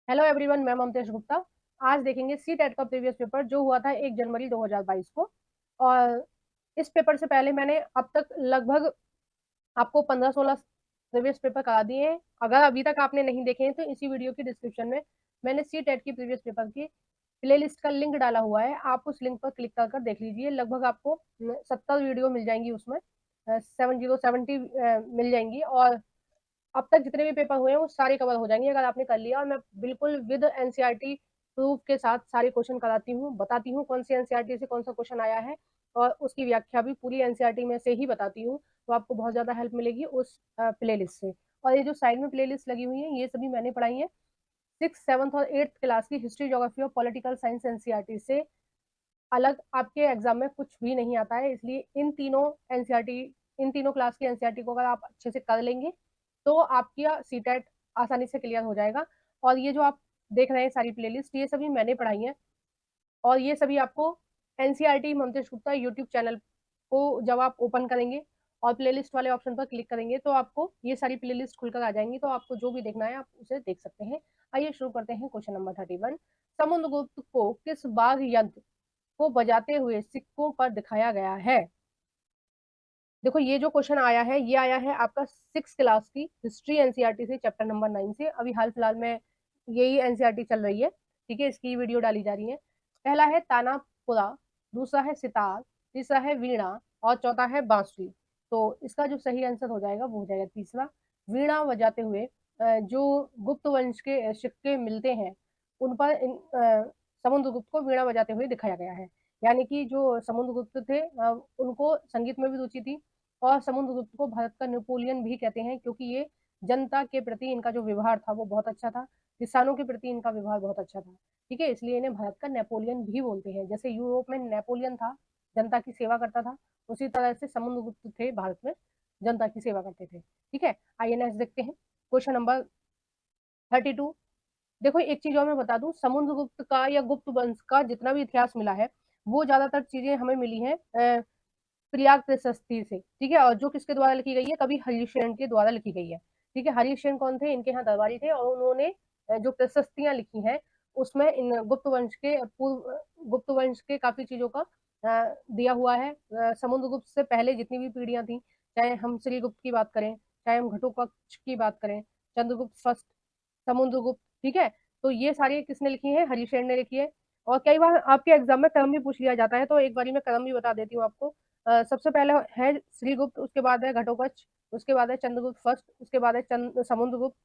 Hello everyone, मैं ममतेश गुप्ता। आज देखेंगे सी टेट का प्रीवियस पेपर जो हुआ था 1 जनवरी 2022 को। और इस पेपर से पहले मैंने अब तक लगभग आपको 15-16 प्रीवियस पेपर करा दिए हैं। अगर अभी तक आपने नहीं देखे हैं तो इसी वीडियो की डिस्क्रिप्शन में मैंने सी टेट की प्रीवियस पेपर की प्लेलिस्ट का लिंक डाला हुआ है। आप उस लिंक पर क्लिक कर देख लीजिए। लगभग आपको 70 वीडियो मिल जाएंगी उसमें, 70 मिल जाएंगी। और अब तक जितने भी पेपर हुए हैं वो सारे कवर हो जाएंगे अगर आपने कर लिया। और मैं बिल्कुल विद एनसीईआरटी प्रूफ के साथ सारे क्वेश्चन कराती हूँ, बताती हूँ कौन सी एनसीईआरटी से कौन सा क्वेश्चन आया है, और उसकी व्याख्या भी पूरी एनसीईआरटी में से ही बताती हूँ। तो आपको बहुत ज्यादा हेल्प मिलेगी उस प्लेलिस्ट से। और ये जो साइड में प्लेलिस्ट लगी हुई है ये सभी मैंने पढ़ाई है 6th, 7th और 8th क्लास की हिस्ट्री, ज्योग्राफी और पॉलिटिकल साइंस एनसीईआरटी से। अलग आपके एग्जाम में कुछ भी नहीं आता है, इसलिए इन तीनों क्लास की एनसीईआरटी को अगर आप अच्छे से कर लेंगे तो आपकी सीटेट आसानी से क्लियर हो जाएगा। और ये जो आप देख रहे हैं सारी प्लेलिस्ट, ये सभी मैंने पढ़ाई है। और ये सभी आपको NCERT Mamtesh Gupta YouTube channel को जब आप ओपन करेंगे और प्लेलिस्ट वाले ऑप्शन पर क्लिक करेंगे तो आपको ये सारी प्लेलिस्ट खुलकर आ जाएंगी। तो आपको जो भी देखना है आप उसे देख सकते हैं। आइए शुरू करते हैं। क्वेश्चन नंबर 31, समुद्रगुप्त को किस वाद्य यंत्र को बजाते हुए सिक्कों पर दिखाया गया है? देखो, ये जो क्वेश्चन आया है ये आया है आपका 6th क्लास की हिस्ट्री एनसीईआरटी से, चैप्टर नंबर 9 से। अभी हाल फिलहाल में यही एनसीईआरटी चल रही है, ठीक है, इसकी वीडियो डाली जा रही है। पहला है तानापुरा, दूसरा है सितार, तीसरा है वीणा और चौथा है बांसुरी। तो इसका जो सही आंसर हो जाएगा वो हो जाएगा तीसरा, वीणा बजाते हुए। जो गुप्त वंश के सिक्के मिलते हैं उन पर समुद्रगुप्त को वीणा बजाते हुए दिखाया गया है। यानी कि जो समुद्रगुप्त थे उनको संगीत में भी रुचि थी। और समुद्रगुप्त को भारत का नेपोलियन भी कहते हैं, क्योंकि ये जनता के प्रति इनका जो व्यवहार था वो बहुत अच्छा था। किसानों के प्रति इनका व्यवहार बहुत अच्छा था, ठीक है, इसलिए इन्हें भारत का नेपोलियन भी बोलते हैं। जैसे यूरोप में नेपोलियन था, जनता की सेवा करता था, उसी तरह से समुद्रगुप्त थे, भारत में जनता की सेवा करते थे। ठीक है, आइए नेक्स्ट देखते हैं। Question number 32। देखो, एक चीज और मैं बता दूं, समुद्रगुप्त का या गुप्त वंश का जितना भी इतिहास मिला है वो ज्यादातर चीजें हमें मिली हैं प्रयाग प्रशस्ति से, ठीक है। और जो किसके द्वारा लिखी गई है, कभी हरीशचंद्र के द्वारा लिखी गई है, ठीक है। हरीशचंद्र कौन थे? इनके यहाँ दरबारी थे, और उन्होंने जो प्रशस्तियां लिखी हैं उसमें इन गुप्त वंश के काफी चीजों का दिया हुआ है। समुद्रगुप्त से पहले जितनी भी पीढ़ियां थी, चाहे हम श्रीगुप्त की बात करें, चाहे हम घटोत्कच की बात करें, चंद्रगुप्त फर्स्ट, समुद्रगुप्त, ठीक है, तो ये सारी किसने लिखी है? हरीशचंद्र ने लिखी है। और कई बार आपके एग्जाम में क्रम भी पूछ लिया जाता है, तो एक बारी मैं क्रम भी बता देती हूँ आपको। सबसे पहले है श्रीगुप्त, उसके बाद है घटोत्कच, उसके बाद है चंद्रगुप्त फर्स्ट, उसके बाद है समुद्रगुप्त,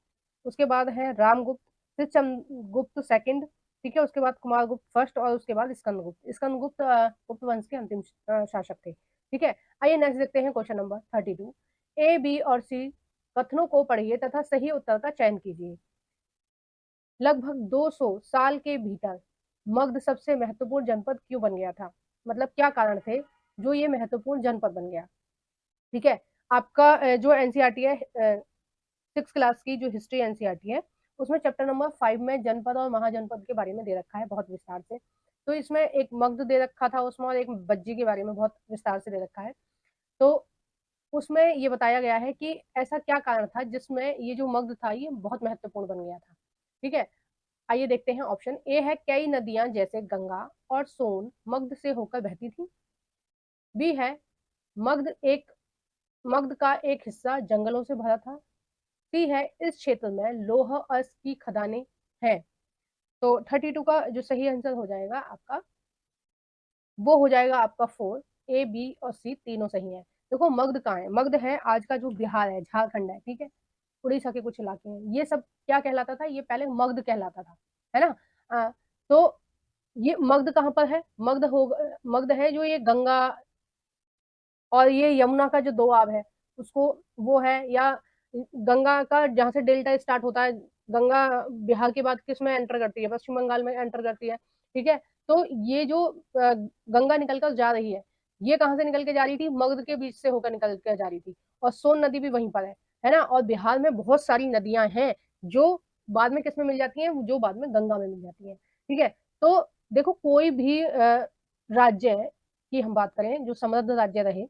उसके बाद है रामगुप्त, फिर चंद्रगुप्त सेकंड, ठीक है, उसके बाद कुमारगुप्त फर्स्ट, और उसके बाद स्कंदगुप्त। स्कंदगुप्त गुप्त वंश के अंतिम शासक थे, ठीक है। आइए नेक्स्ट देखते हैं क्वेश्चन नंबर 32। ए, बी और सी कथनों को पढ़िए तथा सही उत्तर का चयन कीजिए। लगभग 200 साल के भीतर मगध सबसे महत्वपूर्ण जनपद क्यों बन गया था? मतलब क्या कारण थे जो ये महत्वपूर्ण जनपद बन गया? ठीक है, आपका जो एनसीईआरटी है 6th क्लास की जो हिस्ट्री एनसीईआरटी है उसमें चैप्टर नंबर 5 में जनपद और महाजनपद के बारे में दे रखा है बहुत विस्तार से। तो इसमें एक मगध दे रखा था उसमें, और एक बज्जी के बारे में बहुत विस्तार से दे रखा है। तो उसमें ये बताया गया है कि ऐसा क्या कारण था जिसमें ये जो मगध था ये बहुत महत्वपूर्ण बन गया था, ठीक है। आइए देखते हैं। ऑप्शन ए है कई नदियां जैसे गंगा और सोन मगध से होकर बहती थी। बी है मगध का एक हिस्सा जंगलों से भरा था। सी है इस क्षेत्र में लौह अयस्क की खदानें हैं। तो 32 का जो सही आंसर हो जाएगा आपका वो हो जाएगा आपका 4। ए, बी और सी तीनों सही है। देखो, मगध कहाँ है? मगध है आज का जो बिहार है, झारखंड है, ठीक है, उड़ीसा के कुछ इलाके हैं, ये सब क्या कहलाता था? ये पहले मगध कहलाता था, है ना। तो ये मगध कहाँ पर है? मगध है जो ये गंगा और ये यमुना का जो दो आब है उसको, वो है, या गंगा का जहाँ से डेल्टा स्टार्ट होता है, गंगा बिहार के बाद किस में एंटर करती है? पश्चिम बंगाल में एंटर करती है, ठीक है। तो ये जो गंगा निकल कर जा रही ये कहाँ से निकल के जा रही थी? मगध के बीच से होकर निकल के जा रही थी। और सोन नदी भी वहीं पर है ना। और बिहार में बहुत सारी नदियां हैं जो बाद में किस में मिल जाती हैं? जो बाद में गंगा में मिल जाती हैं, ठीक है। तो देखो, कोई भी राज्य की हम बात करें जो समृद्ध राज्य रहे,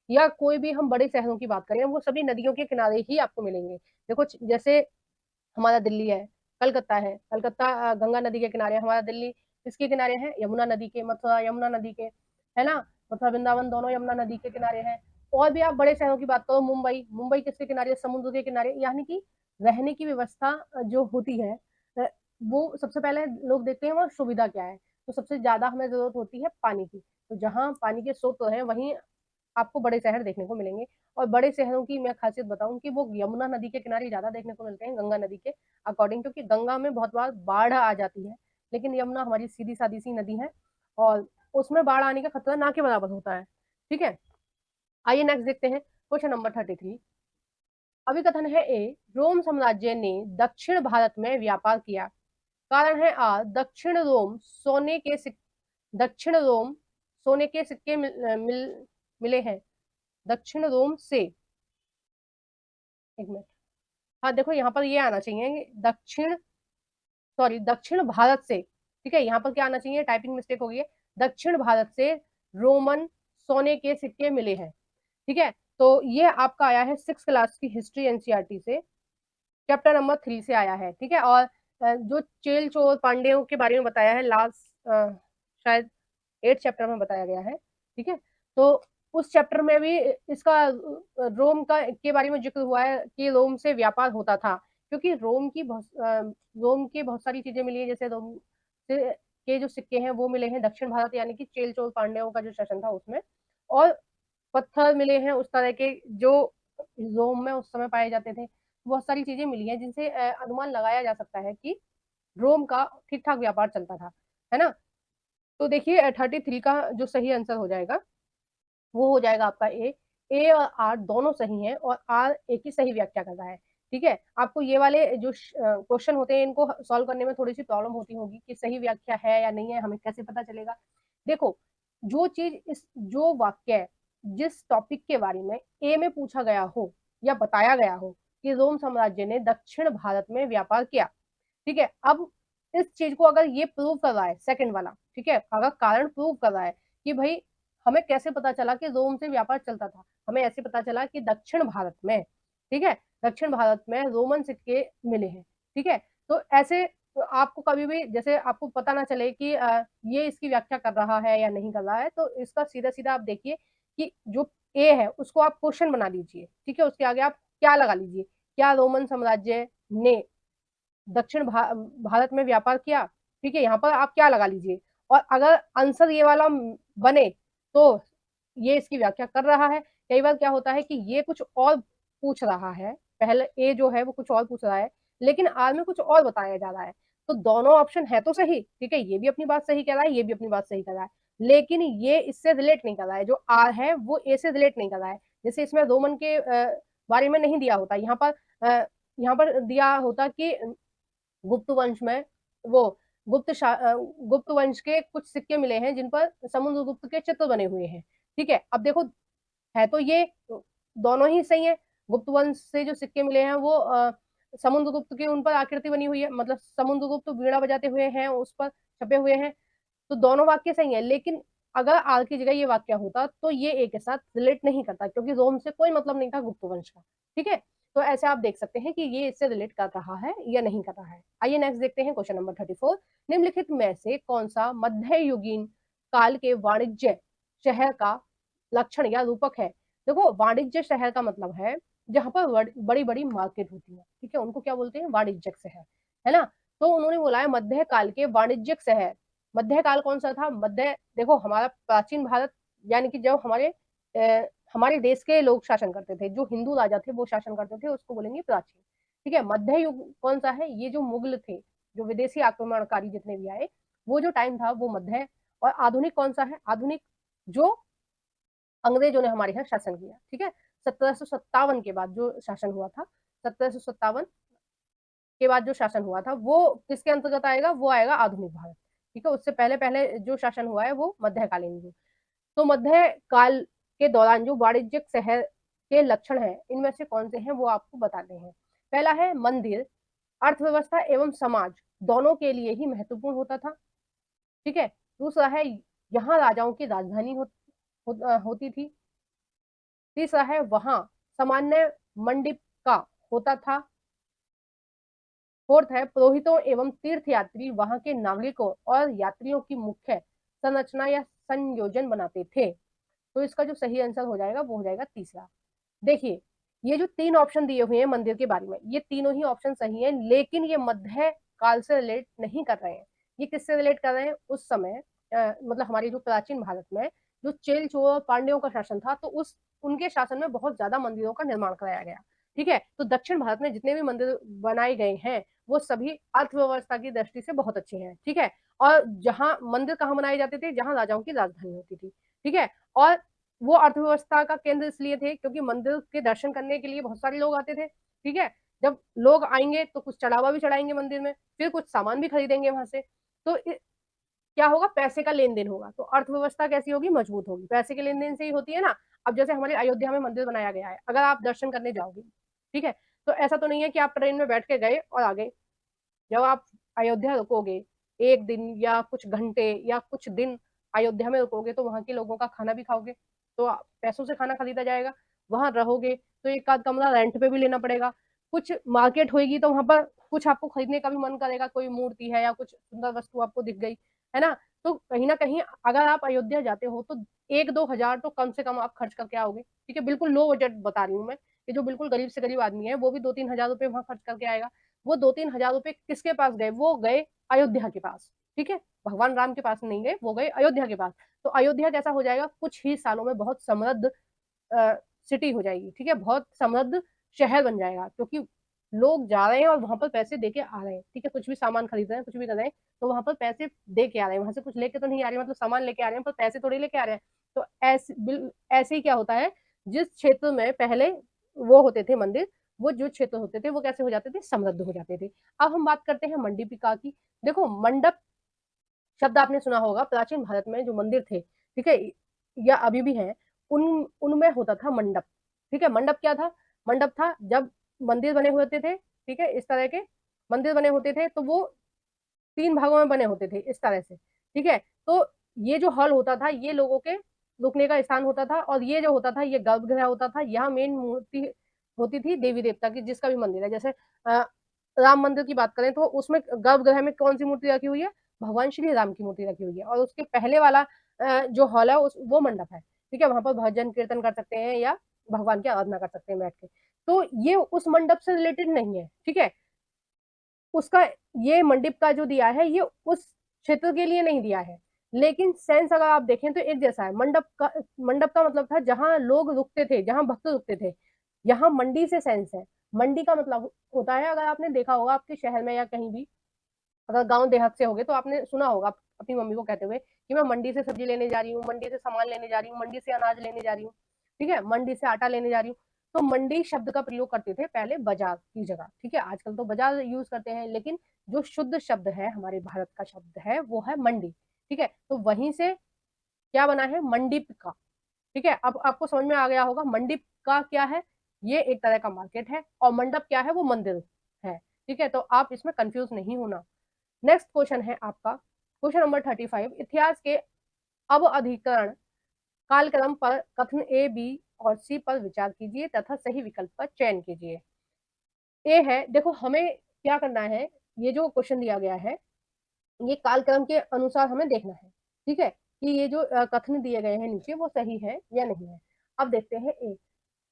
या कोई भी हम बड़े शहरों की बात करें, वो सभी नदियों के किनारे ही आपको मिलेंगे। देखो, जैसे हमारा दिल्ली है, कलकत्ता है, कलकत्ता गंगा नदी के किनारे, हमारा दिल्ली किसके किनारे है, यमुना नदी के, मथुरा यमुना नदी के, है ना, मथुरा वृंदावन दोनों यमुना नदी के किनारे हैं। और भी आप बड़े शहरों की बात करो, मुंबई, मुंबई किसके किनारे, समुद्र के किनारे, यानी कि रहने की व्यवस्था जो होती है वो सबसे पहले लोग देखते हैं वहाँ सुविधा क्या है। तो सबसे ज्यादा हमें जरूरत होती है पानी की, तो जहाँ पानी के स्रोत है वहीं आपको बड़े शहर देखने को मिलेंगे। और बड़े शहरों की मैं खासियत बताऊं कि वो यमुना नदी के किनारे ज्यादा देखने को मिलते हैं गंगा नदी के अकॉर्डिंग, क्योंकि गंगा में बहुत बार बाढ़ आ जाती है, लेकिन यमुना हमारी सीधी सादी सी नदी है और उसमें बाढ़ आने का खतरा ना के बराबर होता है। ठीक है, आइए नेक्स्ट देखते हैं क्वेश्चन नंबर 33। अभिकथन है ए, रोम साम्राज्य ने दक्षिण भारत में व्यापार किया। कारण है आ, दक्षिण रोम सोने के सिक्के मिले हैं दक्षिण रोम से। एक मिनट, हाँ देखो यहाँ पर ये आना चाहिए दक्षिण भारत से। ठीक है, यहाँ पर क्या आना चाहिए, टाइपिंग मिस्टेक हो गई है, दक्षिण भारत से रोमन सोने के सिक्के मिले हैं। ठीक है, तो ये आपका आया है 6 क्लास की हिस्ट्री एनसीईआरटी से, चैप्टर नंबर 3 से आया है। ठीक है, और जो चेल चोर पांड्यों के बारे में बताया है लास्ट शायद 8 चैप्टर में बताया गया है। ठीक है, तो उस चैप्टर में भी इसका रोम का के बारे में जिक्र हुआ है कि रोम से व्यापार होता था, क्योंकि रोम की बहुत सारी चीजें मिली है, जैसे रोम से के जो सिक्के हैं वो मिले हैं दक्षिण भारत, यानी कि चेल चोर पांड्यों का जो शासन था उसमें, और पत्थर मिले हैं उस तरह के जो रोम में उस समय पाए जाते थे। बहुत सारी चीजें मिली हैं जिनसे अनुमान लगाया जा सकता है कि रोम का ठीक ठाक व्यापार चलता था, है ना। तो देखिए 33 का जो सही आंसर हो जाएगा वो हो जाएगा आपका ए और आर दोनों सही हैं, और आर ए की सही व्याख्या कर रहा है। ठीक है, आपको ये वाले जो क्वेश्चन होते हैं इनको सॉल्व करने में थोड़ी सी प्रॉब्लम होती होगी कि सही व्याख्या है या नहीं है, हमें कैसे पता चलेगा। देखो, जो वाक्य जिस टॉपिक के बारे में ए में पूछा गया हो या बताया गया हो कि रोम साम्राज्य ने दक्षिण भारत में व्यापार किया, ठीक है, अब इस चीज को अगर ये प्रूव कर रहा है सेकंड वाला, ठीक है, अगर कारण प्रूव कर रहा है कि भाई हमें कैसे पता चला कि रोम से व्यापार चलता था, हमें ऐसे पता चला कि दक्षिण भारत में, ठीक है, दक्षिण भारत में रोमन सिक्के मिले हैं। ठीक है, तो ऐसे तो आपको कभी भी जैसे आपको पता ना चले कि ये इसकी व्याख्या कर रहा है या नहीं कर रहा है, तो इसका सीधा सीधा आप देखिए कि जो ए है उसको आप क्वेश्चन बना लीजिए। ठीक है, उसके आगे आप क्या लगा लीजिए, क्या रोमन साम्राज्य ने भारत में व्यापार किया। ठीक है, यहाँ पर आप क्या लगा लीजिए, और अगर आंसर ये वाला बने तो ये इसकी व्याख्या कर रहा है। कई बार क्या होता है कि ये कुछ और पूछ रहा है, पहले ए जो है वो कुछ और पूछ रहा है, लेकिन आर में कुछ और बताया जा रहा है, तो दोनों ऑप्शन है तो सही। ठीक है, ये भी अपनी बात सही कर रहा है, ये भी अपनी बात सही कर रहा है, लेकिन ये इससे रिलेट नहीं कर रहा है, जो आर है वो ए से रिलेट नहीं कर रहा है। जैसे इसमें रोमन के बारे में नहीं दिया होता, यहाँ पर दिया होता कि गुप्त वंश में वो गुप्त वंश के कुछ सिक्के मिले हैं जिन पर समुद्रगुप्त के चित्र बने हुए हैं। ठीक है, अब देखो है तो ये दोनों ही सही है। गुप्त वंश से जो सिक्के मिले हैं वो समुद्रगुप्त की उन पर आकृति बनी हुई है, मतलब समुद्रगुप्त वीणा बजाते हुए हैं उस पर छपे हुए हैं, तो दोनों वाक्य सही है। लेकिन अगर आर की जगह ये वाक्य होता तो ये ए के साथ रिलेट नहीं करता, क्योंकि रोम से कोई मतलब नहीं था गुप्त वंश का। ठीक है, तो ऐसे आप देख सकते हैं कि ये इससे रिलेट कर रहा है या नहीं कर रहा है। आइए नेक्स्ट देखते हैं क्वेश्चन नंबर 34। निम्नलिखित में से कौन सा मध्ययुगीन काल के वाणिज्य शहर का लक्षण या रूपक है। देखो, वाणिज्य शहर का मतलब है जहां पर बड़ी बड़ी मार्केट होती है। ठीक है, उनको क्या बोलते हैं, वाणिज्यिक शहर, है ना। तो उन्होंने बोला है मध्य काल के वाणिज्यिक शहर। मध्य काल कौन सा था, मध्य देखो हमारा प्राचीन भारत, यानी कि जब हमारे देश के लोग शासन करते थे, जो हिंदू राजा थे वो शासन करते थे, उसको बोलेंगे प्राचीन। ठीक है, मध्य युग कौन सा है, ये जो मुगल थे, जो विदेशी आक्रमणकारी जितने भी आए, वो जो टाइम था वो मध्य है। और आधुनिक कौन सा है, आधुनिक जो अंग्रेजों ने हमारे यहाँ शासन किया। ठीक है, 1757 के बाद जो शासन हुआ था, 1757 के बाद जो शासन हुआ था वो किसके अंतर्गत आएगा, वो आएगा आधुनिक भारत। ठीक है, उससे पहले पहले जो शासन हुआ है वो मध्यकालीन युग। तो मध्य काल के दौरान जो वाणिज्यिक शहर के लक्षण हैं इनमें से कौन से हैं वो आपको बताते हैं। पहला है मंदिर अर्थव्यवस्था एवं समाज दोनों के लिए ही महत्वपूर्ण होता था। ठीक है, दूसरा है यहाँ राजाओं की राजधानी होती थी। तीसरा है वहां सामान्य मंडिप का होता था। फोर्थ है पुरोहितों एवं तीर्थयात्री वहां के नागरिकों और यात्रियों की मुख्य संरचना या संयोजन बनाते थे। तो इसका जो सही आंसर हो जाएगा वो हो जाएगा तीसरा। देखिए, ये जो तीन ऑप्शन दिए हुए हैं मंदिर के बारे में, ये तीनों ही ऑप्शन सही हैं, लेकिन ये मध्य काल से रिलेट नहीं कर रहे हैं। ये किससे रिलेट कर रहे हैं? उस समय मतलब हमारी जो प्राचीन भारत में जो चेल चोर पांड्यों का शासन था, तो उस उनके शासन में बहुत ज्यादा मंदिरों का निर्माण कराया गया। ठीक है, तो दक्षिण भारत में जितने भी मंदिर बनाए गए हैं वो सभी अर्थव्यवस्था की दृष्टि से बहुत अच्छे हैं। ठीक है, और जहां मंदिर कहाँ बनाए जाते थे? जहां राजाओं की राजधानी होती थी। ठीक है, और वो अर्थव्यवस्था का केंद्र इसलिए थे क्योंकि मंदिर के दर्शन करने के लिए बहुत सारे लोग आते थे। ठीक है, जब लोग आएंगे तो कुछ चढ़ावा भी चढ़ाएंगे मंदिर में, फिर कुछ सामान भी खरीदेंगे वहां से। तो क्या होगा? पैसे का लेन देन होगा, तो अर्थव्यवस्था कैसी होगी? मजबूत होगी। पैसे के लेन देन से ही होती है ना। अब जैसे हमारे अयोध्या में मंदिर बनाया गया है, अगर आप दर्शन करने जाओगे, ठीक है, तो ऐसा तो नहीं है कि आप ट्रेन में बैठ के गए और आ गए। जब आप अयोध्या रुकोगे, एक दिन या कुछ घंटे या कुछ दिन अयोध्या में रुकोगे, तो वहां के लोगों का खाना भी खाओगे, तो पैसों से खाना खरीदा जाएगा। वहां रहोगे तो एक आध कमरा रेंट पे भी लेना पड़ेगा। कुछ मार्केट होगी तो वहां पर कुछ आपको खरीदने का भी मन करेगा, कोई मूर्ति है या कुछ सुंदर वस्तु आपको दिख गई, है ना। तो कहीं ना कहीं अगर आप अयोध्या जाते हो तो 1-2 हजार तो कम से कम आप खर्च करके आओगे। ठीक है, बिल्कुल लो बजट बता रही हूँ मैं, कि जो बिल्कुल गरीब से गरीब आदमी है वो भी 2-3 हजार रुपए वहां खर्च करके आएगा। वो 2-3 हजार रुपए किसके पास गए? वो गए अयोध्या के पास। ठीक है, भगवान राम के पास नहीं गए, वो गए अयोध्या के पास। तो अयोध्या कैसा हो जाएगा? कुछ ही सालों में बहुत समृद्ध सिटी हो जाएगी। ठीक है, बहुत समृद्ध शहर बन जाएगा, क्योंकि लोग जा रहे हैं और वहां पर पैसे दे के आ रहे हैं। ठीक है, कुछ भी सामान खरीद रहे हैं, कुछ भी कर रहे हैं, तो वहां पर पैसे दे के आ रहे हैं। वहां से कुछ लेके तो नहीं आ रहे हैं, मतलब सामान लेके आ रहे हैं, पर पैसे थोड़ी लेके आ रहे हैं। तो ऐसे ही क्या होता है, जिस क्षेत्र में पहले वो होते थे मंदिर, वो जो क्षेत्र होते थे वो कैसे हो जाते थे? समृद्ध हो जाते थे। अब हम बात करते हैं मंडपिका की। देखो, मंडप शब्द आपने सुना होगा। प्राचीन भारत में जो मंदिर थे, ठीक है, या अभी भी हैं, उन उनमें होता था मंडप। ठीक है, मंडप क्या था? मंडप था जब मंदिर बने हुए होते थे, ठीक है, इस तरह के मंदिर बने होते थे, तो वो 3 भागों में बने होते थे इस तरह से। ठीक है, तो ये जो हॉल होता था ये लोगों के रुकने का स्थान होता था, और ये जो होता था ये गर्भगृह होता था। यहाँ मेन मूर्ति होती थी देवी देवता की, जिसका भी मंदिर है। जैसे राम मंदिर की बात करें तो उसमें गर्भगृह में कौन सी मूर्ति रखी हुई है? भगवान श्री राम की मूर्ति रखी हुई है। और उसके पहले वाला जो हॉल है वो मंडप है। ठीक है, वहां पर भजन कीर्तन कर सकते हैं या भगवान की आराधना कर सकते हैं बैठ के। तो ये उस मंडप से रिलेटेड नहीं है। ठीक है, उसका ये मंडप का जो दिया है ये उस क्षेत्र के लिए नहीं दिया है, लेकिन सेंस अगर आप देखें तो एक जैसा है। मंडप का मतलब था जहां लोग रुकते थे, जहां भक्त रुकते थे। यहाँ मंडी से सेंस है। मंडी का मतलब होता है, अगर आपने देखा होगा आपके शहर में या कहीं भी, अगर गांव देहात से होगे तो आपने सुना होगा अपनी मम्मी को कहते हुए कि मैं मंडी से सब्जी लेने जा रही हूँ, मंडी से सामान लेने जा रही हूँ, मंडी से अनाज लेने जा रही हूँ। ठीक है, मंडी से आटा लेने जा रही हूँ। तो मंडी शब्द का प्रयोग करते थे पहले बाजार की जगह। ठीक है, आजकल तो बाजार यूज करते हैं, लेकिन जो शुद्ध शब्द है हमारे भारत का शब्द है वो है मंडी। ठीक है, तो वहीं से क्या बना है? मंडिप का। ठीक है, अब आपको समझ में आ गया होगा मंडिप का क्या है। ये एक तरह का मार्केट है, और मंडप क्या है? वो मंदिर है। ठीक है, तो आप इसमें कंफ्यूज नहीं होना। नेक्स्ट क्वेश्चन है आपका, क्वेश्चन नंबर 35। इतिहास के अब अधिकरण कालक्रम पर कथन ए, बी और सी पर विचार कीजिए तथा सही विकल्प का चयन कीजिए। ए है, देखो हमें क्या करना है, ये जो क्वेश्चन दिया गया है ये कालक्रम के अनुसार हमें देखना है। ठीक है, कि ये जो कथन दिए गए हैं नीचे वो सही है या नहीं है। अब देखते हैं। ए,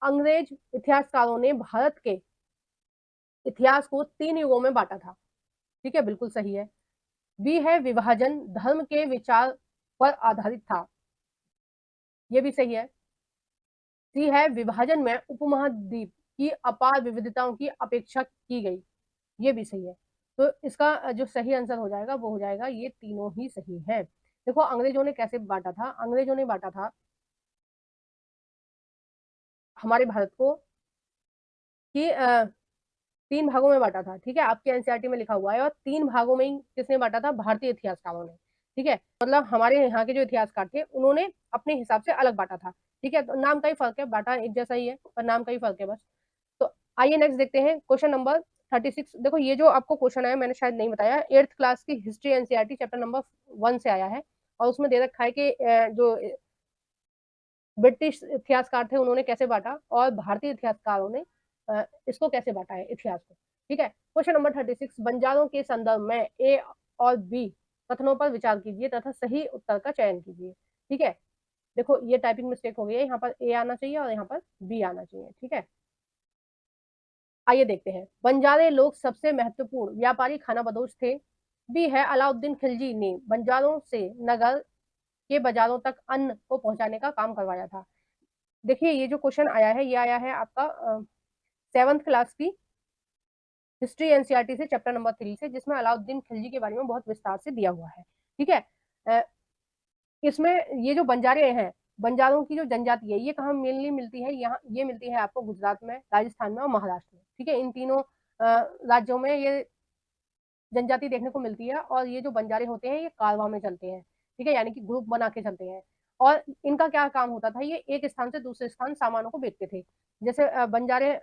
अंग्रेज इतिहासकारों ने भारत के इतिहास को 3 युगों में बांटा था। ठीक है, बिल्कुल सही है। बी है, विभाजन धर्म के विचार पर आधारित था। ये भी सही है। सी है, विभाजन में उपमहाद्वीप की अपार विविधताओं की अपेक्षा की गई। ये भी सही है। तो इसका जो सही आंसर हो जाएगा वो हो जाएगा, ये तीनों ही सही है। देखो अंग्रेजों ने कैसे बांटा था? अंग्रेजों ने बांटा था हमारे भारत को कि 3 भागों में बांटा था। ठीक है, आपके एनसीईआरटी में लिखा हुआ है, और 3 भागों में ही किसने बांटा था? भारतीय इतिहासकारों ने। ठीक है, मतलब हमारे यहाँ के जो इतिहासकार थे उन्होंने अपने हिसाब से अलग बांटा था। ठीक है, तो नाम का ही फर्क है, बांटा एक जैसा ही है पर नाम का ही फर्क है बस। तो आइए नेक्स्ट देखते हैं क्वेश्चन नंबर 36। देखो ये जो आपको क्वेश्चन आया मैंने शायद नहीं बताया, 8th क्लास की हिस्ट्री एनसीईआरटी चैप्टर नंबर 1 से आया है। और उसमें दे रखा है कि जो ब्रिटिश इतिहासकार थे उन्होंने कैसे बांटा, और भारतीय इतिहासकारों ने इसको कैसे बांटा है इतिहास को। ठीक है। क्वेश्चन नंबर 36, बंजारों के संदर्भ में ए और बी कथनों पर विचार कीजिए तथा सही उत्तर का चयन कीजिए। ठीक है, देखो ये टाइपिंग मिस्टेक हो गई है, यहाँ पर ए आना चाहिए और यहाँ पर बी आना चाहिए। ठीक है, आइए देखते हैं। बंजारे लोग सबसे महत्वपूर्ण व्यापारी खानाबदोश थे। बी है, अलाउद्दीन खिलजी ने बंजारों से नगर के बाजारों तक अन्न को पहुंचाने का काम करवाया था। देखिए ये जो क्वेश्चन आया है ये आया है आपका 7th क्लास की हिस्ट्री एनसीईआरटी से, चैप्टर नंबर 3 से, जिसमें अलाउद्दीन खिलजी के बारे में बहुत विस्तार से दिया हुआ है। ठीक है, अ, इसमें ये जो बंजारे हैं, बंजारों की जो जनजाति है, ये कहाँ मेनली मिलती है, यहाँ ये मिलती है आपको गुजरात में, राजस्थान में और महाराष्ट्र में। ठीक है, इन तीनों राज्यों में ये जनजाति देखने को मिलती है। और ये जो बंजारे होते हैं ये कारवां में चलते हैं। ठीक है, यानी कि ग्रुप बना के चलते हैं। और इनका क्या काम होता था, ये एक स्थान से दूसरे स्थान सामानों को बेचते थे। जैसे बंजारे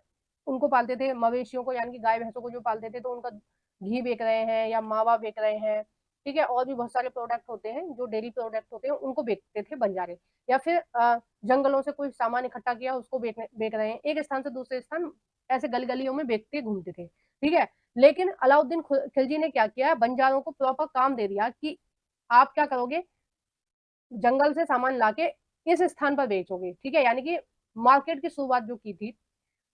उनको पालते थे मवेशियों को, यानी कि गाय भैंसों को जो पालते थे, तो उनका घी बेच रहे हैं या मावा बेच रहे हैं। ठीक है, और भी बहुत सारे प्रोडक्ट होते हैं जो डेयरी प्रोडक्ट होते हैं, उनको बेचते थे बंजारे। या फिर जंगलों से कोई सामान इकट्ठा किया, उसको बेच रहे हैं, एक स्थान से दूसरे स्थान ऐसे गली गलियों में बेचते घूमते थे। ठीक है, लेकिन अलाउद्दीन खिलजी ने क्या किया, बंजारों को प्रॉपर काम दे दिया कि आप क्या करोगे, जंगल से सामान लाके इस स्थान पर बेचोगे। ठीक है, यानी कि मार्केट की शुरुआत जो की थी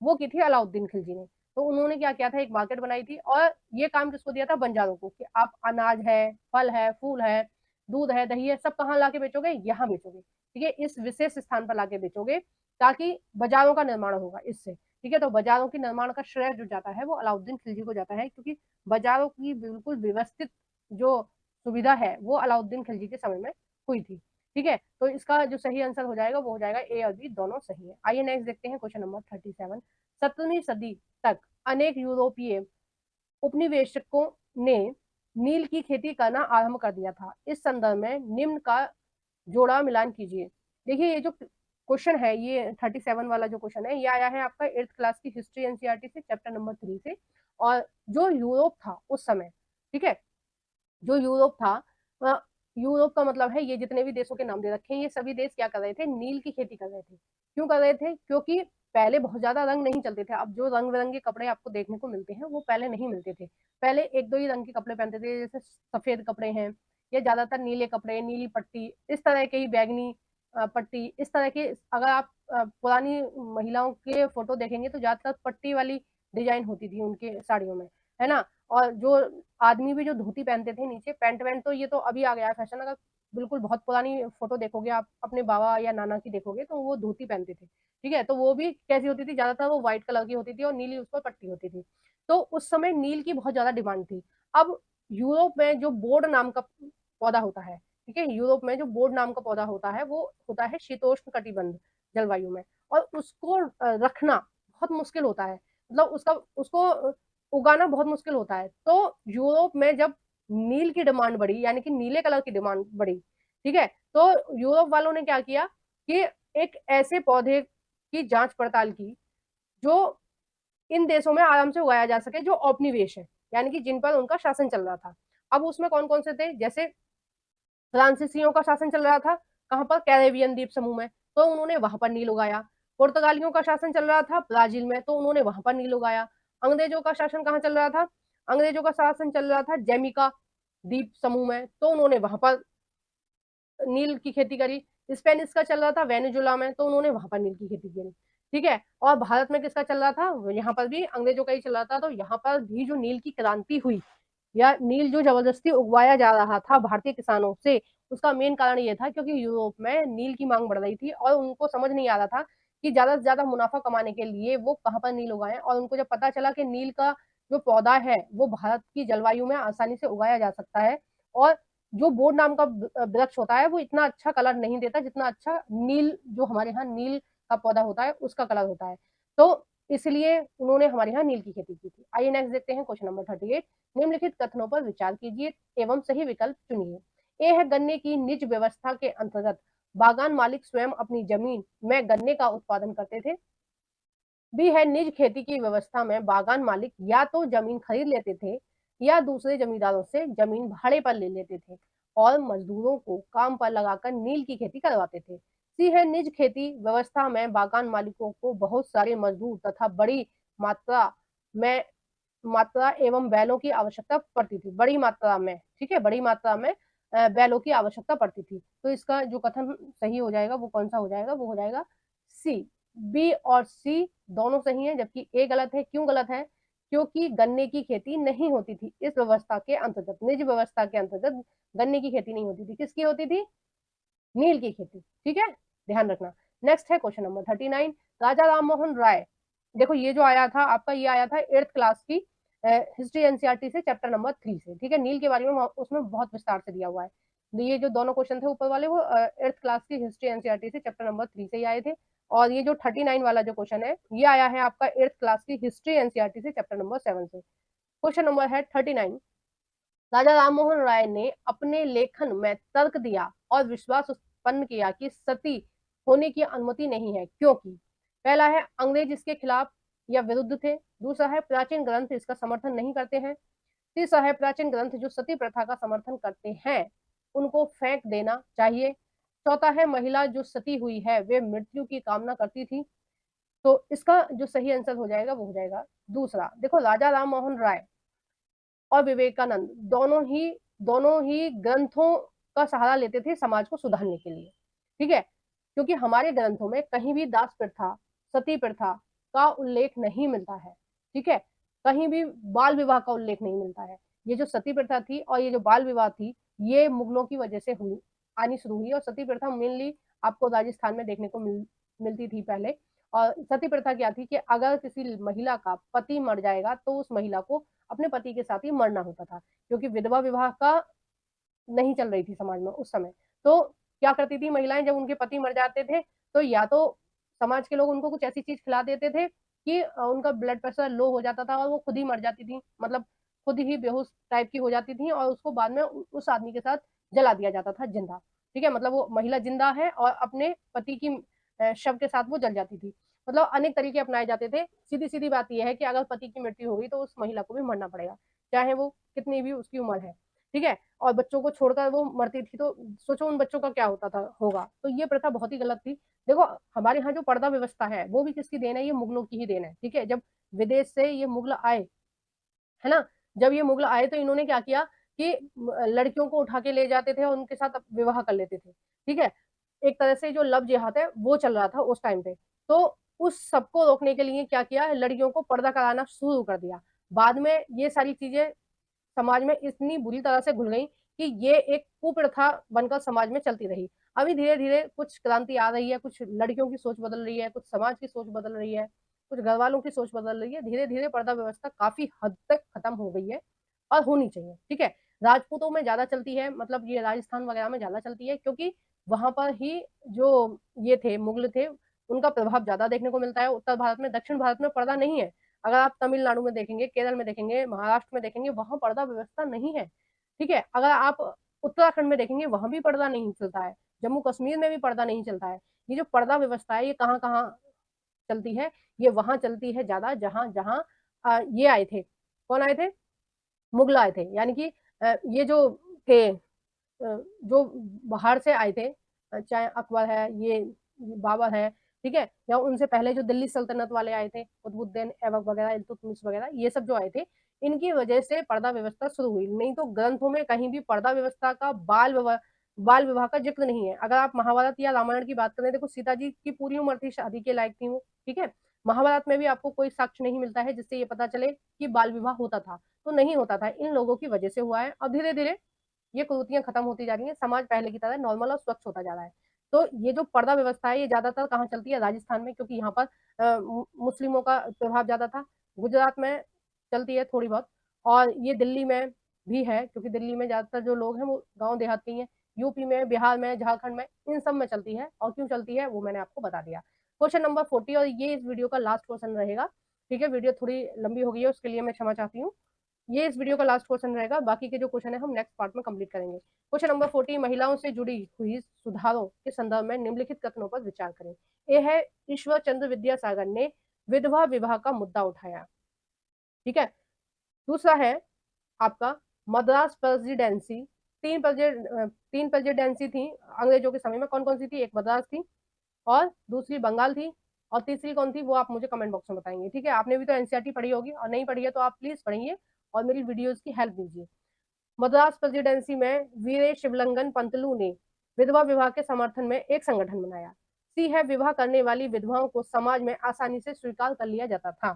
वो की थी अलाउद्दीन खिलजी ने। तो उन्होंने क्या किया था, एक मार्केट बनाई थी, और ये काम किसको दिया था, बंजारों को, कि आप अनाज है, फल है, फूल है, दूध है, दही है, सब कहाँ लाके बेचोगे, यहाँ बेचोगे। ठीक है, इस विशेष स्थान पर लाके बेचोगे, ताकि बाजारों का निर्माण होगा इससे। ठीक है, तो बाजारों के निर्माण का श्रेय जो जाता है वो अलाउद्दीन खिलजी को जाता है, क्योंकि बाजारों की बिल्कुल व्यवस्थित जो सुविधा है वो अलाउद्दीन खिलजी के समय में हुई थी। ठीक है, तो इसका जो सही आंसर हो जाएगा वो हो जाएगा ए और बी दोनों सही है। आइए नेक्स्ट देखते हैं क्वेश्चन नंबर 37। 17वीं सदी तक अनेक यूरोपीय उपनिवेशकों ने नील की खेती करना आरंभ कर दिया था। इस संदर्भ में निम्न का जोड़ा मिलान कीजिए। देखिए ये जो क्वेश्चन है, ये 37 वाला जो क्वेश्चन है, ये आया है आपका 8th क्लास की हिस्ट्री एनसीईआरटी से, चैप्टर नंबर 3 से। और जो यूरोप था उस समय, ठीक है, जो यूरोप था, यूरोप का मतलब है ये जितने भी देशों के नाम दे रखे हैं, ये सभी देश क्या कर रहे थे, नील की खेती कर रहे थे। क्यों कर रहे थे, क्योंकि पहले बहुत ज्यादा रंग नहीं चलते थे। अब जो रंग बिरंगे कपड़े आपको देखने को मिलते हैं वो पहले नहीं मिलते थे। पहले एक दो ही रंग के कपड़े पहनते थे, जैसे सफेद कपड़े हैं, या ज्यादातर नीले कपड़े, नीली पट्टी, इस तरह के ही, बैगनी पट्टी, इस तरह के। अगर आप पुरानी महिलाओं के फोटो देखेंगे तो ज्यादातर पट्टी वाली डिजाइन होती थी उनके साड़ियों में, है ना। और जो आदमी भी जो धोती पहनते थे नीचे, पैंट वैंट तो ये तो अभी आ गया है फैशन। अगर बिल्कुल बहुत पुरानी फोटो देखोगे आप अपने बाबा या नाना की देखोगे तो वो धोती पहनते थे। ठीक है, तो वो भी कैसी होती थी, ज्यादातर वो व्हाइट कलर की होती थी और नीली उस पर पट्टी होती थी। तो उस समय नील की बहुत ज्यादा डिमांड थी। अब यूरोप में जो बोर्ड नाम का पौधा होता है, ठीक है, यूरोप में जो बोर्ड नाम का पौधा होता है वो होता है शीतोष्ण कटिबंध जलवायु में। और उसको रखना बहुत मुश्किल होता है, मतलब उसका उसको उगाना बहुत मुश्किल होता है। तो यूरोप में जब नील की डिमांड बढ़ी, यानी कि नीले कलर की डिमांड बढ़ी, ठीक है, तो यूरोप वालों ने क्या किया कि एक ऐसे पौधे की जांच पड़ताल की जो इन देशों में आराम से उगाया जा सके, जो औपनिवेश है, यानी कि जिन पर उनका शासन चल रहा था। अब उसमें कौन कौन से थे, जैसे फ्रांसीसियों का शासन चल रहा था, कहां पर, कैरेबियन द्वीप समूह में, तो उन्होंने वहां पर नील उगाया। पुर्तगालियों का शासन चल रहा था ब्राजील में, तो उन्होंने वहां पर नील उगाया। अंग्रेजों का शासन कहाँ चल रहा था, अंग्रेजों का शासन चल रहा था जैमिका द्वीप समूह में, तो उन्होंने वहां पर नील की खेती करी। स्पेनिश का चल रहा था वेनेजुला में, तो उन्होंने वहां पर नील की खेती करी। ठीक है, और भारत में किसका चल रहा था, यहाँ पर भी अंग्रेजों का ही चल रहा था, तो यहाँ पर भी जो नील की क्रांति हुई, या नील जो जबरदस्ती उगवाया जा रहा था भारतीय किसानों से, उसका मेन कारण ये था क्योंकि यूरोप में नील की मांग बढ़ रही थी और उनको समझ नहीं आ रहा था कि ज्यादा से ज्यादा मुनाफा कमाने के लिए वो कहाँ पर नील उगाएं। और उनको जब पता चला कि नील का जो पौधा है वो भारत की जलवायु में आसानी से उगाया जा सकता है, और जो बोर्ड नाम का वृक्ष होता है वो इतना अच्छा कलर नहीं देता जितना अच्छा नील, जो हमारे यहाँ नील का पौधा होता है उसका कलर होता है, तो इसलिए उन्होंने हमारे यहाँ नील की खेती की थी। आइए नेक्स्ट देखते हैं क्वेश्चन नंबर 38। निम्नलिखित कथनों पर विचार कीजिए एवं सही विकल्प चुनिए। ए है, गन्ने की निज व्यवस्था के अंतर्गत बागान मालिक स्वयं अपनी जमीन में गन्ने का उत्पादन करते थे। बी है, निज खेती की व्यवस्था में बागान मालिक या तो जमीन खरीद लेते थे या दूसरे जमींदारों से जमीन भाड़े पर ले लेते थे और मजदूरों को काम पर लगाकर नील की खेती करवाते थे। सी है, निज खेती व्यवस्था में बागान मालिकों को बहुत सारे मजदूर तथा बड़ी मात्रा में मात्रा एवं बैलों की आवश्यकता पड़ती थी, बड़ी मात्रा में, ठीक है, बड़ी मात्रा में बैलों की आवश्यकता पड़ती थी। तो इसका जो कथन सही हो जाएगा वो कौन सा हो जाएगा, वो हो जाएगा सी। बी और सी दोनों सही है, जबकि ए गलत है। क्यों गलत है? क्योंकि गन्ने की खेती नहीं होती थी इस व्यवस्था के अंतर्गत, निज व्यवस्था के अंतर्गत गन्ने की खेती नहीं होती थी। किसकी होती थी? नील की खेती, ठीक है, ध्यान रखना। नेक्स्ट है क्वेश्चन नंबर 39। राजा राम मोहन राय, देखो ये जो आया था आपका, ये आया था 8th क्लास की हिस्ट्री एनसीईआरटी से, चैप्टर नंबर 3 से, ठीक है। नील के बारे में उसमें बहुत विस्तार से दिया हुआ है। तो ये जो दोनों क्वेश्चन थे ऊपर वाले, वो 8th क्लास की हिस्ट्री एनसीईआरटी से चैप्टर नंबर 3 से ही आए थे। और ये जो 39 वाला जो क्वेश्चन है, ये आया है आपका 8th क्लास की हिस्ट्री एनसीईआरटी से चैप्टर नंबर 7 से। क्वेश्चन नंबर है 39। राजा राममोहन राय ने अपने लेखन में तर्क दिया और विश्वास उत्पन्न किया कि सती होने की अनुमति नहीं है, क्योंकि पहला है अंग्रेज इसके खिलाफ या विरुद्ध थे, दूसरा है प्राचीन ग्रंथ इसका समर्थन नहीं करते हैं, तीसरा है प्राचीन ग्रंथ जो सती प्रथा का समर्थन करते हैं उनको फेंक देना चाहिए, चौथा है महिला जो सती हुई है वे मृत्यु की कामना करती थी। तो इसका जो सही आंसर हो जाएगा वो हो जाएगा दूसरा। देखो राजा राम मोहन राय और विवेकानंद दोनों ही ग्रंथों का सहारा लेते थे समाज को सुधारने के लिए, ठीक है। क्योंकि हमारे ग्रंथों में कहीं भी दास प्रथा, सती प्रथा का उल्लेख नहीं मिलता है, ठीक है, कहीं भी बाल विवाह का उल्लेख नहीं मिलता है। ये जो सती प्रथा थी और ये जो बाल विवाह थी, ये मुगलों की वजह से हुई, आनी शुरू हुई। और सती प्रथा मेनली आपको राजस्थान में देखने को मिलती थी पहले। और सती प्रथा क्या थी कि अगर किसी महिला का पति मर जाएगा तो उस महिला को अपने पति के साथ ही मरना होता था, क्योंकि विधवा विवाह का नहीं चल रही थी समाज में उस समय। तो क्या करती थी महिलाएं, जब उनके पति मर जाते थे तो या तो समाज के लोग उनको कुछ ऐसी चीज खिला देते थे कि उनका ब्लड प्रेशर लो हो जाता था और वो खुद ही मर जाती थी, मतलब खुद ही बेहोश टाइप की हो जाती थी, और उसको बाद में उस आदमी के साथ जला दिया जाता था जिंदा, ठीक है। मतलब वो महिला जिंदा है और अपने पति की शव के साथ वो जल जाती थी। मतलब अनेक तरीके अपनाए जाते थे। सीधी सीधी बात यह है कि अगर पति की मृत्यु हो गई तो उस महिला को भी मरना पड़ेगा, चाहे वो कितनी भी उसकी उम्र है, ठीक है। और बच्चों को छोड़कर वो मरती थी, तो सोचो उन बच्चों का क्या होता था होगा। तो ये प्रथा बहुत ही गलत थी। देखो हमारे यहाँ जो पर्दा व्यवस्था है वो भी किसकी देन है? ये मुगलों की ही देन है, ठीक है। जब विदेश से ये मुगल आए, है ना, जब ये मुगल आए तो इन्होंने क्या किया कि लड़कियों को उठा के ले जाते थे और उनके साथ विवाह कर लेते थे, ठीक है। एक तरह से जो लव जिहाद है वो चल रहा था उस टाइम पे। तो उस सबको रोकने के लिए क्या किया, लड़कियों को पर्दा कराना शुरू कर दिया। बाद में ये सारी चीजें समाज में इतनी बुरी तरह से घुल गई कि ये एक कुप्रथा बनकर समाज में चलती रही। अभी धीरे धीरे कुछ क्रांति आ रही है, कुछ लड़कियों की सोच बदल रही है, कुछ समाज की सोच बदल रही है, कुछ घर वालों की सोच बदल रही है। धीरे धीरे पर्दा व्यवस्था काफी हद तक खत्म हो गई है और होनी चाहिए, ठीक है। राजपूतों में ज्यादा चलती है, मतलब ये राजस्थान वगैरह में ज्यादा चलती है, क्योंकि वहां पर ही जो ये थे मुगल थे उनका प्रभाव ज्यादा देखने को मिलता है। उत्तर भारत में, दक्षिण भारत में पर्दा नहीं है। अगर आप तमिलनाडु में देखेंगे, केरल में देखेंगे, महाराष्ट्र में देखेंगे, वहां पर्दा व्यवस्था नहीं है, ठीक है। अगर आप उत्तराखंड में देखेंगे वहां भी पर्दा नहीं चलता है, जम्मू कश्मीर में भी पर्दा नहीं चलता है। ये जो पर्दा व्यवस्था है ये कहाँ कहाँ चलती है? ये वहां चलती है ज्यादा जहां जहां ये आए थे। कौन आए थे? मुगल आए थे। यानी कि ये जो थे जो बाहर से आए थे, चाहे अकबर है, ये बाबर है, ठीक है, या उनसे पहले जो दिल्ली सल्तनत वाले आए थे, कुतुबुद्दीन ऐबक वगैरह, इल्तुतमिश वगैरह, ये सब जो आए थे, इनकी वजह से पर्दा व्यवस्था शुरू हुई। नहीं तो ग्रंथों में कहीं भी पर्दा व्यवस्था का, बाल विवाह का जिक्र नहीं है। अगर आप महाभारत या रामायण की बात करें, देखो सीता जी की पूरी उम्र थी, शादी के लायक थी वो, ठीक है। महाभारत में भी आपको कोई साक्ष्य नहीं मिलता है जिससे ये पता चले कि बाल विवाह होता था। तो नहीं होता था, इन लोगों की वजह से हुआ है। अब धीरे धीरे ये कुरीतियां खत्म होती जा रही है, समाज पहले की तरह नॉर्मल और स्वच्छ होता जा रहा है। तो ये जो पर्दा व्यवस्था है ये ज्यादातर कहाँ चलती है? राजस्थान में, क्योंकि यहाँ पर मुस्लिमों का प्रभाव ज्यादा था। गुजरात में चलती है थोड़ी बहुत, और ये दिल्ली में भी है, क्योंकि दिल्ली में ज्यादातर जो लोग हैं वो गाँव देहात के ही हैं। यूपी में, बिहार में, झारखंड में, इन सब में चलती है। और क्यों चलती है वो मैंने आपको बता दिया। क्वेश्चन नंबर 40, और ये इस वीडियो का लास्ट क्वेश्चन रहेगा, ठीक है। वीडियो थोड़ी लंबी हो गई है, उसके लिए मैं क्षमा चाहती हूँ। ये इस वीडियो का लास्ट क्वेश्चन रहेगा, बाकी के जो क्वेश्चन है हम नेक्स्ट पार्ट में कंप्लीट करेंगे। क्वेश्चन नंबर 40, महिलाओं से जुड़ी हुई सुधारों के संदर्भ में निम्नलिखित कथनों पर विचार करें। ये है, ईश्वर चंद्र विद्यासागर ने विधवा विवाह का मुद्दा उठाया, ठीक है। दूसरा है आपका मद्रास प्रेसिडेंसी, तीन प्रेसिडेंसी थी अंग्रेजों के समय में, कौन कौन सी थी? एक मद्रास थी, और दूसरी बंगाल थी, और तीसरी कौन थी वो आप मुझे कमेंट बॉक्स में बताएंगे, ठीक है। आपने भी तो एनसीईआरटी पढ़ी होगी, और नहीं पढ़ी है तो आप प्लीज पढ़िए और मेरी वीडियोस की हेल्प दीजिए। मद्रास प्रेसिडेंसी में वीरे शिवलंगन पंतलू ने विधवा विवाह के समर्थन में एक संगठन बनाया। सी है, विवाह करने वाली विधवाओं को समाज में आसानी से स्वीकार कर लिया जाता था।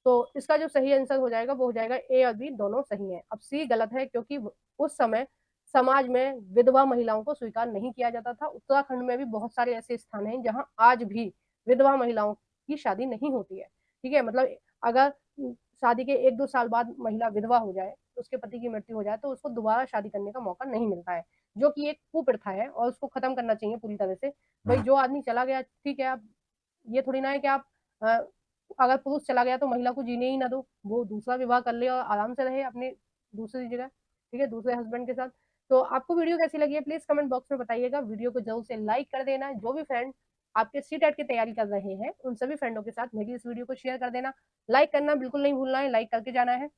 तो इसका जो सही आंसर हो जाएगा वो हो जाएगा ए और बी दोनों सही है। अब सी गलत है, क्योंकि उस समय समाज में विधवा महिलाओं को स्वीकार नहीं किया जाता था। उत्तराखंड में भी बहुत सारे ऐसे स्थान हैं जहां आज भी विधवा महिलाओं की शादी नहीं होती है, ठीक है। मतलब अगर शादी के 1-2 साल बाद महिला विधवा हो जाए, उसके पति की मृत्यु हो जाए, तो उसको दोबारा शादी करने का मौका नहीं मिलता है, जो कि एक कुप्रथा है और उसको खत्म करना चाहिए पूरी तरह से। भाई जो आदमी चला गया, ठीक है, आप ये थोड़ी ना है कि आप अगर पुरुष चला गया तो महिला को जीने ही ना दो, वो दूसरा विवाह कर ले और आराम से रहे अपने दूसरी जगह, ठीक है, दूसरे हस्बैंड के साथ। तो आपको वीडियो कैसी लगी है प्लीज कमेंट बॉक्स में बताइएगा। वीडियो को जरूर से लाइक कर देना। जो भी फ्रेंड आपके सी टेट की तैयारी कर रहे हैं उन सभी फ्रेंडों के साथ मेरी इस वीडियो को शेयर कर देना। लाइक करना बिल्कुल नहीं भूलना है, लाइक करके जाना है,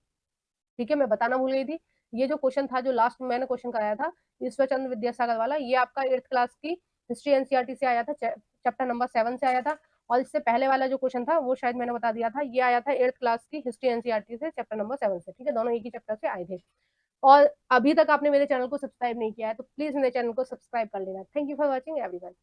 ठीक है। मैं बताना भूल गई थी, ये जो क्वेश्चन था जो लास्ट में मैंने क्वेश्चन कराया था ईश्वर चंद्र विद्यासागर वाला, ये आपका 8th क्लास की हिस्ट्री एनसीईआरटी से आया था, चैप्टर नंबर 7 से आया था। और इससे पहले वाला जो क्वेश्चन था वो शायद मैंने बता दिया था, ये आया था 8th क्लास की हिस्ट्री एनसीईआरटी से चैप्टर नंबर 7 से, ठीक है, दोनों एक ही चैप्टर से आए थे। और अभी तक आपने मेरे चैनल को सब्सक्राइब नहीं किया है तो प्लीज मेरे चैनल को सब्सक्राइब कर लेना। Thank you for watching everyone.